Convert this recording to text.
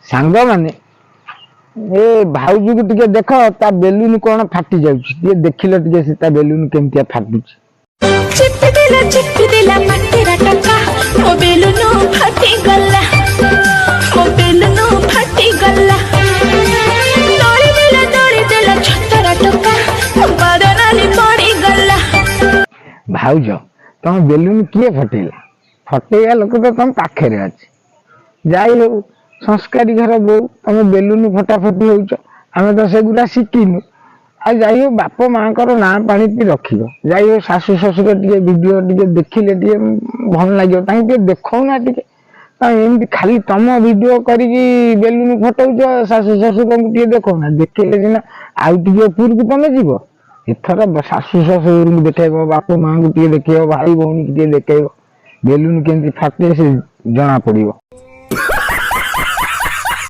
सांग माने ए भाऊजी को टिके देख ता बेलून कौन फाटी जाउछि देखिल टिके से ता बेलून केमतिया फाटुछि चिपी देला मटेरा टका मो बेलून फाटी गला मो बेलून फाटी गला दौड़ी देला छतरा टका बदनाली पड़ी गला भाउज तुम बेलून किए फटेला फटेगा लोक तो तुम पाखे अच्छे जाई हो संस्कारी घर बो तुम बेलून फटाफटी होच आम तो सेगुड़ा शिखिनु आ जाई हो बाप माँ ना पानी पी रख जाई हो शाशु शशुर टे भिडियो टे देखिले टे भल लगे देखना टे एमती खाली तुम भिडियो करके बेलून फटौच शाशु शशुर टे देखना देखिले सीना आउ टे ऊपर को तुम जीव एथर शाशु शशुर को देखेब बाप माँ को टे देखेब भाई भौणी को टे देखेब बेलून केमती फाटे से जना पड़ो।